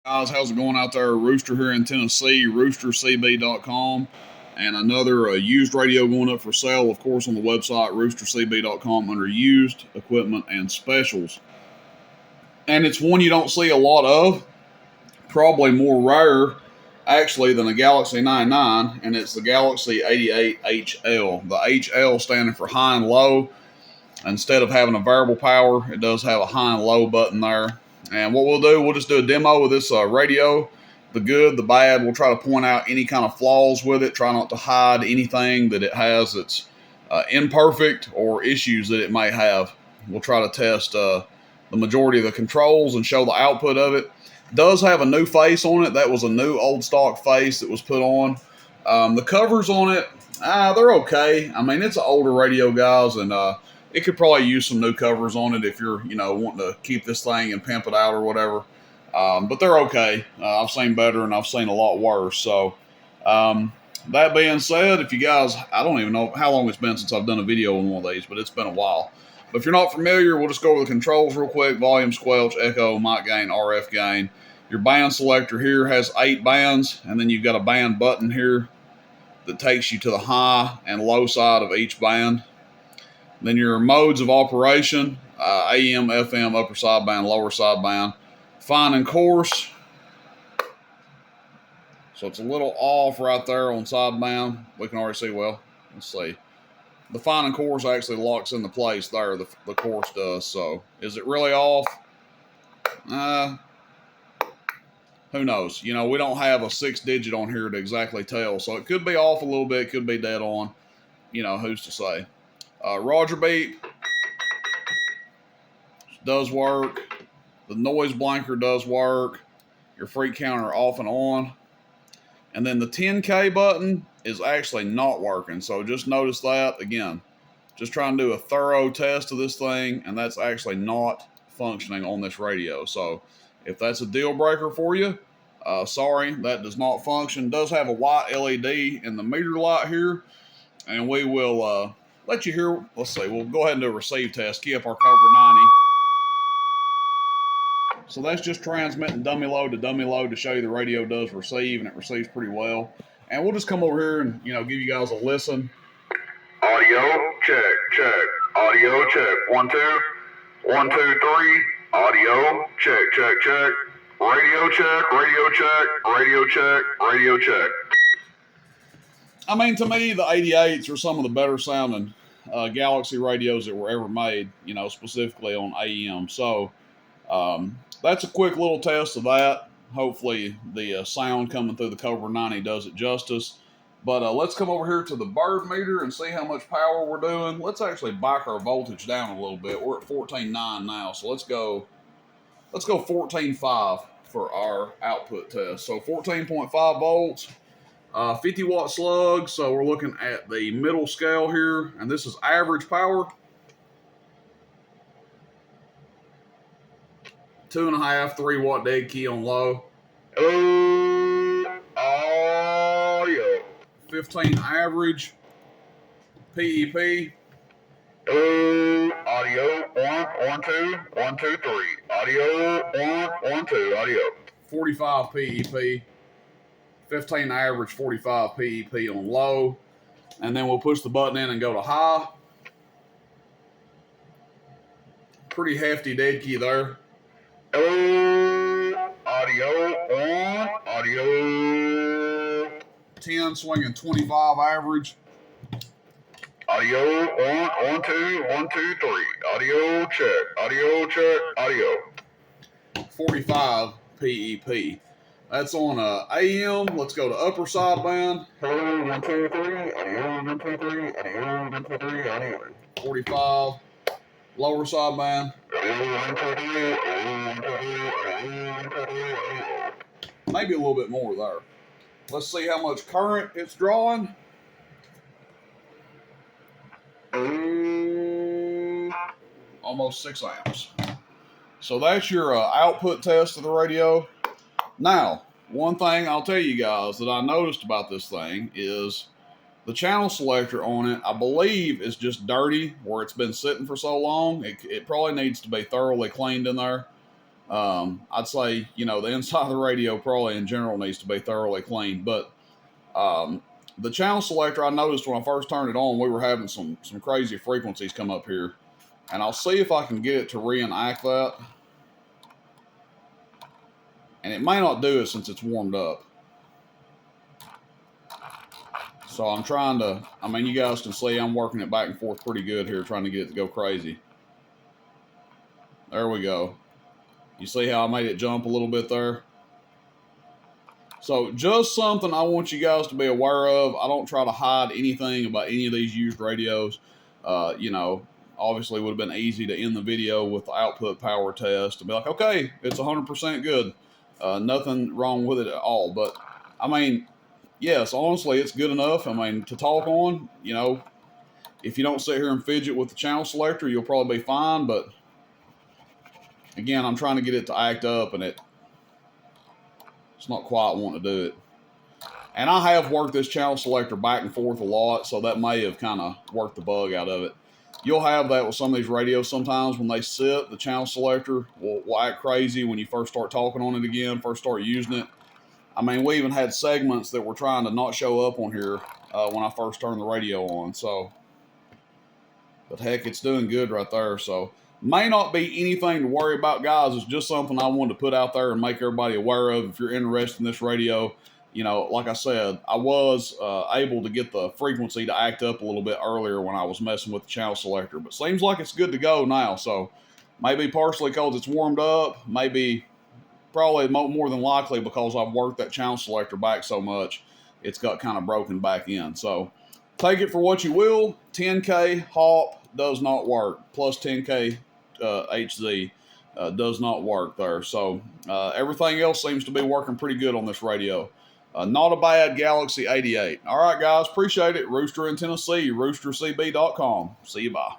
Guys, how's it going out there? Rooster here in Tennessee, roostercb.com, and another used radio going up for sale, of course, on the website roostercb.com under used equipment and specials. And it's one you don't see a lot of, probably more rare actually than the Galaxy 99, and it's the Galaxy 88HL. The HL standing for high and low. Instead of having a variable power, it does have a high and low button there. And what we'll do, we'll just do a demo with this radio, the good, the bad. We'll try to point out any kind of flaws with it, try not to hide anything that it has that's imperfect or issues that it may have. We'll try to test the majority of the controls and show the output of it. It does have a new face on it. That was a new old stock face that was put on. The covers on it, they're okay. I mean, it's an older radio, guys, and it could probably use some new covers on it if you're, wanting to keep this thing and pimp it out or whatever. But they're okay. I've seen better and I've seen a lot worse. So that being said, if you guys, I don't even know how long it's been since I've done a video on one of these, but it's been a while. But if you're not familiar, we'll just go over the controls real quick. Volume, squelch, echo, mic gain, RF gain. Your band selector here has 8 bands, and then you've got a band button here that takes you to the high and low side of each band. Then your modes of operation, AM, FM, upper sideband, lower sideband, fine and coarse. So it's a little off right there on sideband. We can already see, well, let's see. The fine and coarse actually locks into place there, the coarse does. So is it really off? Who knows? We don't have a 6-digit on here to exactly tell. So it could be off a little bit, could be dead on. Who's to say? Roger beep does work. The noise blanker does work. Your freak counter off and on. And then the 10K button is actually not working. So just notice that. Again, just trying to do a thorough test of this thing, and that's actually not functioning on this radio. So if that's a deal breaker for you, sorry, that does not function. It does have a white LED in the meter light here, and we will let you hear. Let's see, we'll go ahead and do a receive test. Key up our Cobra 90. So that's just transmitting dummy load to show you the radio does receive, and it receives pretty well. And we'll just come over here and, give you guys a listen. Audio, check. Audio, check. 1, 2. 1, 2, 3. Audio, check. Radio check. Radio check. I mean, to me, the 88s are some of the better sounding Galaxy radios that were ever made, specifically on AM. So that's a quick little test of that. Hopefully the sound coming through the Cobra 90 does it justice. But let's come over here to the bird meter and see how much power we're doing. Let's actually back our voltage down a little bit. We're at 14.9 now, so let's go 14.5 for our output test. So 14.5 volts. 50 watt slug, so we're looking at the middle scale here, and this is average power. 2.5, 3 watt dead key on low. Audio. 15 average. PEP. Audio. 1, 2, 1, 2, 3. Audio. 1, 2. Audio. 45 PEP. 15 average, 45 PEP on low. And then we'll push the button in and go to high. Pretty hefty dead key there. Audio. 1. Audio. 10 swinging 25 average. Audio. 1, 2, 1, 2, 3. Audio check. Audio. 45 PEP. That's on AM. Let's go to upper sideband. 1, 2, 3. Audio. 1, 2, 3. Audio. 1, 2, 3. Audio. 45. Lower sideband. Maybe a little bit more there. Let's see how much current it's drawing. Almost 6 amps. So that's your output test of the radio. Now, one thing I'll tell you guys that I noticed about this thing is the channel selector on it, I believe, is just dirty where it's been sitting for so long. It probably needs to be thoroughly cleaned in there. I'd say, you know, the inside of the radio probably in general needs to be thoroughly cleaned. But the channel selector, I noticed when I first turned it on, we were having some crazy frequencies come up here. And I'll see if I can get it to reenact that. And it may not do it since it's warmed up. So I'm trying to, I mean, you guys can see I'm working it back and forth pretty good here, trying to get it to go crazy. There we go. You see how I made it jump a little bit there? So just something I want you guys to be aware of. I don't try to hide anything about any of these used radios. You know, obviously it would have been easy to end the video with the output power test and be like, okay, it's 100% good. Nothing wrong with it at all. But, I mean, yes, honestly, it's good enough. I mean, to talk on, you know, if you don't sit here and fidget with the channel selector, you'll probably be fine. But, again, I'm trying to get it to act up, and it's not quite wanting to do it. And I have worked this channel selector back and forth a lot, so that may have kind of worked the bug out of it. You'll have that with some of these radios sometimes when they sit, the channel selector will act crazy when you first start talking on it again, first start using it. I mean, we even had segments that were trying to not show up on here when I first turned the radio on. So, but heck, it's doing good right there. So, may not be anything to worry about, guys. It's just something I wanted to put out there and make everybody aware of. If you're interested in this radio, you know, like I said, I was able to get the frequency to act up a little bit earlier when I was messing with the channel selector. But seems like it's good to go now. So, maybe partially because it's warmed up, maybe probably more than likely because I've worked that channel selector back so much, it's got kind of broken back in. So take it for what you will. 10K hop does not work. Plus 10K HZ does not work there. So everything else seems to be working pretty good on this radio. Not a bad Galaxy 88. All right, guys. Appreciate it. Rooster in Tennessee, roostercb.com. See you, bye.